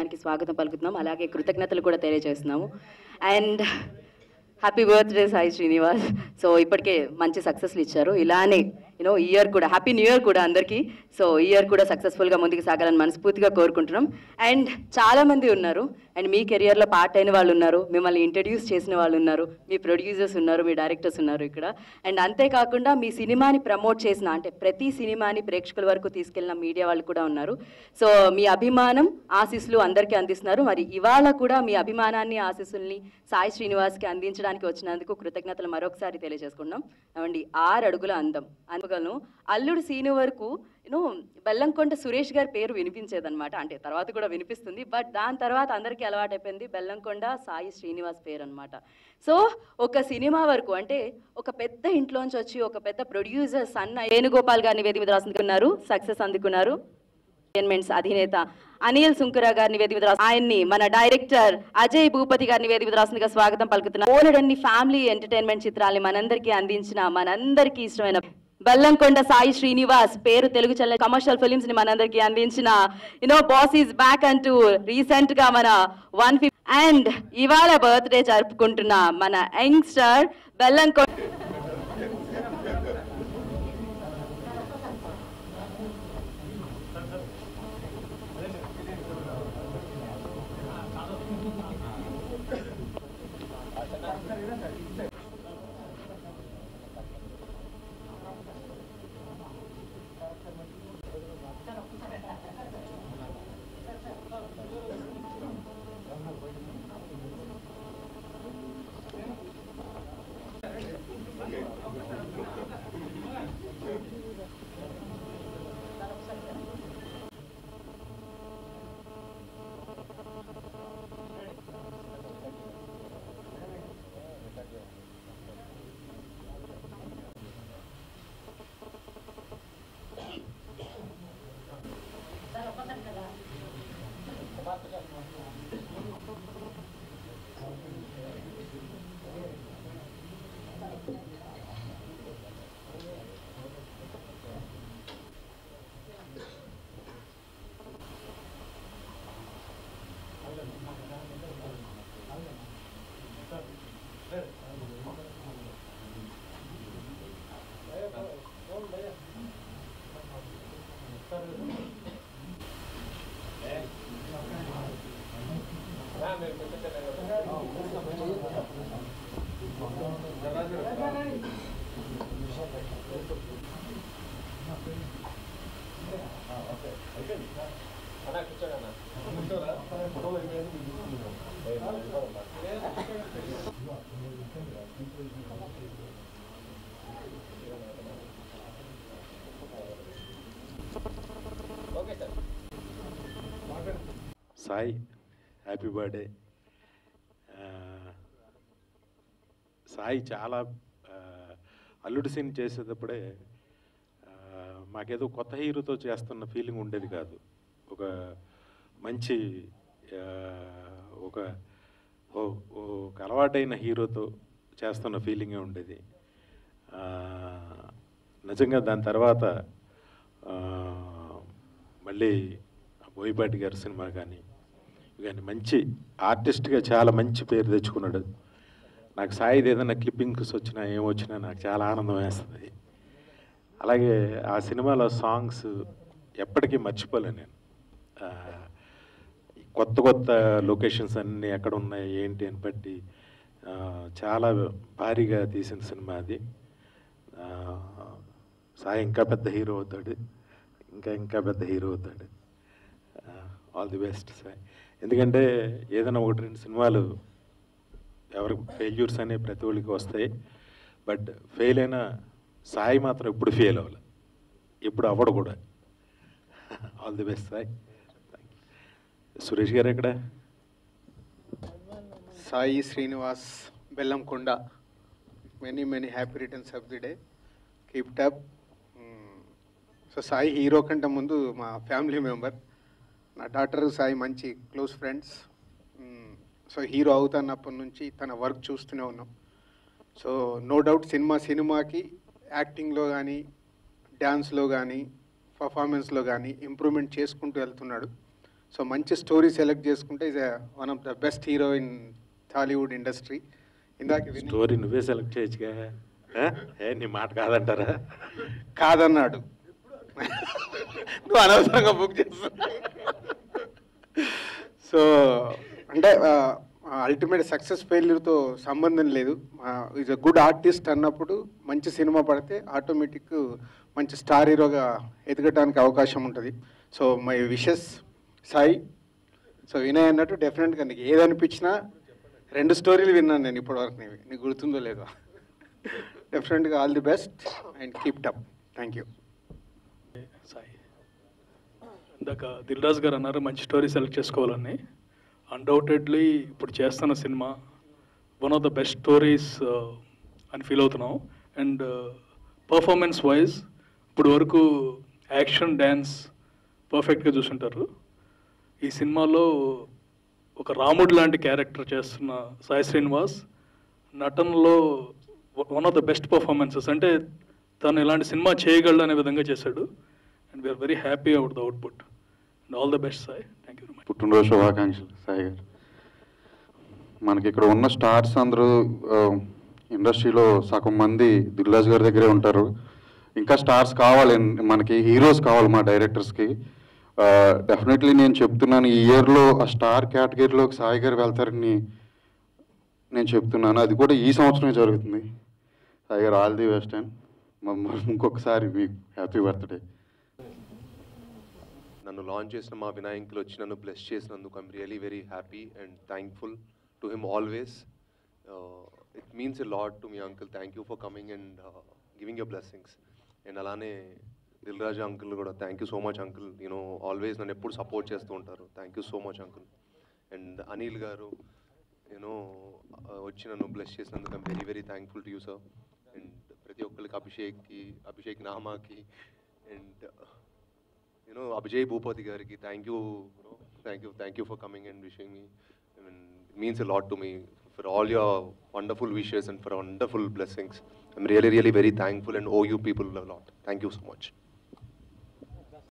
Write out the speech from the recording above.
కార్యక్రమానికి స్వాగతం పలుకుతున్నాం. అలాగే కృతజ్ఞతలు కూడా తెలియజేస్తున్నాము. And happy birthday Sai Srinivas. So ఇప్పటికే మంచి సక్సెస్లు ఇచ్చారు. ఇలానే ఇయర్ కూడా హ్యాపీ న్యూ ఇయర్ కూడా అందరికీ. సో ఇయర్ కూడా సక్సెస్ఫుల్గా ముందుకు సాగాలని మనస్ఫూర్తిగా కోరుకుంటున్నాం. అండ్ చాలామంది ఉన్నారు, అండ్ మీ కెరియర్లో పార్ట్ అయిన వాళ్ళు ఉన్నారు, మిమ్మల్ని ఇంట్రడ్యూస్ చేసిన వాళ్ళు ఉన్నారు, మీ ప్రొడ్యూసర్స్ ఉన్నారు, మీ డైరెక్టర్స్ ఉన్నారు ఇక్కడ. అండ్ అంతేకాకుండా మీ సినిమాని ప్రమోట్ చేసిన, అంటే ప్రతి సినిమాని ప్రేక్షకుల వరకు తీసుకెళ్ళిన మీడియా వాళ్ళు కూడా ఉన్నారు. సో మీ అభిమానం ఆశీస్సులు అందరికీ అందిస్తున్నారు. మరి ఇవాళ కూడా మీ అభిమానాన్ని ఆశీస్సుల్ని సాయి శ్రీనివాస్కి అందించడానికి వచ్చినందుకు కృతజ్ఞతలు మరొకసారి తెలియజేసుకున్నాం. అవండి 6 అడుగుల అందం అందుకను అల్లుడు సీను వరకు బెల్లంకొండ సురేష్ గారి పేరు వినిపించేదన్నమాట. అంటే తర్వాత కూడా వినిపిస్తుంది, బట్ దాని తర్వాత అందరికీ అలవాటైపోయింది బెల్లంకొండ సాయి శ్రీనివాస్ పేరు అనమాట. సో ఒక సినిమా వరకు, అంటే ఒక పెద్ద ఇంట్లోంచి వచ్చి ఒక పెద్ద ప్రొడ్యూసర్ సన్న వేణుగోపాల్ గారిని వేదిక మీద రాసుకున్నారు, సక్సెస్ అందుకున్నారు. అధినేత అనిల్ సుంకర గారిని వేదిక మీద ఆయన్ని మన డైరెక్టర్ అజయ్ భూపతి గారిని వేదిక మీద రాసిందిగా స్వాగతం పలుకుతున్నారు. ఓలెడన్ని ఫ్యామిలీ ఎంటర్టైన్మెంట్ చిత్రాల్ని మనందరికీ అందించిన, మనందరికీ ఇష్టమైన బెల్లంకొండ సాయి శ్రీనివాస్ పేరు తెలుగు చల్ల కమర్షియల్ ఫిలిమ్స్ ని మనందరికీ అందించిన బాస్ ఈజ్ బ్యాక్ అంటూ రీసెంట్ గా మన 150 అండ్ ఇవాళ బర్త్డే జరుపుకుంటున్న మన youngster Bellamkonda Sai happy birthday. Sai చాలా అల్లుడు సీన్ చేసేటప్పుడే మాకేదో కొత్త హీరోతో చేస్తున్న ఫీలింగ్ ఉండేది కాదు. ఒక మంచి ఒక అలవాటైన హీరోతో చేస్తున్న ఫీలింగే ఉండేది. నిజంగా దాని తర్వాత మళ్ళీ బోయపాటి గారి సినిమా కానీ మంచి ఆర్టిస్ట్గా చాలా మంచి పేరు తెచ్చుకున్నాడు. నాకు సాయిది ఏదైనా క్లిప్పింగ్స్ వచ్చినా ఏమొచ్చినా నాకు చాలా ఆనందం వేస్తుంది. అలాగే ఆ సినిమాలో సాంగ్స్ ఎప్పటికీ మర్చిపోలేను నేను. కొత్త కొత్త లొకేషన్స్ అన్నీ ఎక్కడ ఉన్నాయి ఏంటి అని బట్టి చాలా భారీగా తీసిన సినిమా అది. సాయి ఇంకా పెద్ద హీరో అవుతాడు, ఇంకా పెద్ద హీరో అవుతాడు. All the best Sai. ఎందుకంటే ఏదైనా 1-2 సినిమాలు ఎవరికి ఫెయిల్యూర్స్ అనే ప్రతి ఒళ్ళకి వస్తాయి, బట్ ఫెయిల్ అయిన సాయి మాత్రం ఎప్పుడు ఫెయిల్ అవ్వాలి, ఎప్పుడు అవ్వడు కూడా. All the best Sai. Suresh గారు ఎక్కడ? Sai Srinivas Bellamkonda, many happy returns of the day, keep top. So Sai hero కంటే ముందు మా ఫ్యామిలీ మెంబర్, నా డాటర్ సాయి మంచి క్లోజ్ ఫ్రెండ్స్. సో హీరో అవుతున్నప్పటి నుంచి తన వర్క్ చూస్తూనే ఉన్నాం. సో నో డౌట్ సినిమాకి యాక్టింగ్లో కానీ, డ్యాన్స్లో కానీ, పర్ఫార్మెన్స్లో కానీ ఇంప్రూవ్మెంట్ చేసుకుంటూ వెళ్తున్నాడు. సో మంచి స్టోరీ సెలెక్ట్ చేసుకుంటే is one of the best hero in Tollywood industry. ఇందాక స్టోరీ నువ్వే సెలెక్ట్ చేయొచ్చుగా. నీ మాట కాదంటారా? కాదన్నాడు. నువ్వు అనవసరంగా బుక్ చేస్తా. సో అంటే అల్టిమేట్ సక్సెస్ ఫెయిల్యూర్తో సంబంధం లేదు. ఈజ్ అ గుడ్ ఆర్టిస్ట్ అన్నప్పుడు మంచి సినిమా పడితే ఆటోమేటిక్ మంచి స్టార్ హీరోగా ఎదగటానికి అవకాశం ఉంటుంది. So my wishes Sai. So Vinay అన్నట్టు డెఫినెట్గా నీకు ఏదనిపించినా 2 స్టోరీలు విన్నాను నేను ఇప్పటివరకు. నీకు గుర్తుందో లేదో. డెఫినెట్గా all the best and keep up. Thank you. Sai, ఇందాక దిల్ రాజు గారు అన్నారు మంచి స్టోరీ సెలెక్ట్ చేసుకోవాలని. అన్డౌటెడ్లీ ఇప్పుడు చేస్తున్న cinema one of the best stories అని ఫీల్ అవుతున్నాం. అండ్ పర్ఫార్మెన్స్ వైజ్ ఇప్పుడు వరకు యాక్షన్ డ్యాన్స్ పర్ఫెక్ట్గా చూసుంటారు. ఈ సినిమాలో ఒక రాముడు లాంటి క్యారెక్టర్ చేస్తున్న సాయి శ్రీనివాస్ నటనలో one of the best performances. అంటే తను ఇలాంటి సినిమా చేయగలడు అనే విధంగా చేశాడు. And we are very happy about the output. And all the best Sai. Thank you very much. పుట్టినరోజు శుభాకాంక్షలు సాయి గారు. మనకి ఇక్కడ ఉన్న స్టార్స్ అందరూ ఇండస్ట్రీలో సగం మంది దిల్ రాజు గారి దగ్గరే ఉంటారు. ఇంకా స్టార్స్ కావాలి, మనకి హీరోస్ కావాలి మా డైరెక్టర్స్కి. డెఫినెట్లీ నేను చెప్తున్నాను, ఈ ఇయర్లో ఆ స్టార్ కేటగిరీలోకి సాయి గారు వెళ్తారని నేను చెప్తున్నాను. అది కూడా ఈ సంవత్సరమే జరుగుతుంది. సాయి గారు ఆల్ ది బెస్ట్ అండ్ ఇంకొకసారి మీకు హ్యాపీ బర్త్డే. నన్ను లాంచ్ చేసిన మా వినాయకులు వచ్చి నన్ను బ్లెస్ చేసినందుకు I'm really very happy and thankful to him always. It means a lot to me uncle. Thank you for coming and giving your blessings. And అలానే దిల్ రాజు అంకుల్ కూడా thank you so much uncle. You know always నన్ను ఎప్పుడు support చేస్తూ ఉంటారు. Thank you so much uncle. And Anil గారు you know వచ్చి నన్ను bless చేసినందుకు I'm very very thankful to you sir. And ప్రతి ఒక్కరికి అభిషేక్ నామాకి అండ్ యూనో అభిజయ్ భూపతి గారికి thank you for coming and wishing me. I mean it means a lot to me for all your wonderful wishes and for wonderful blessings. I'm really very thankful and owe you people a lot. Thank you so much.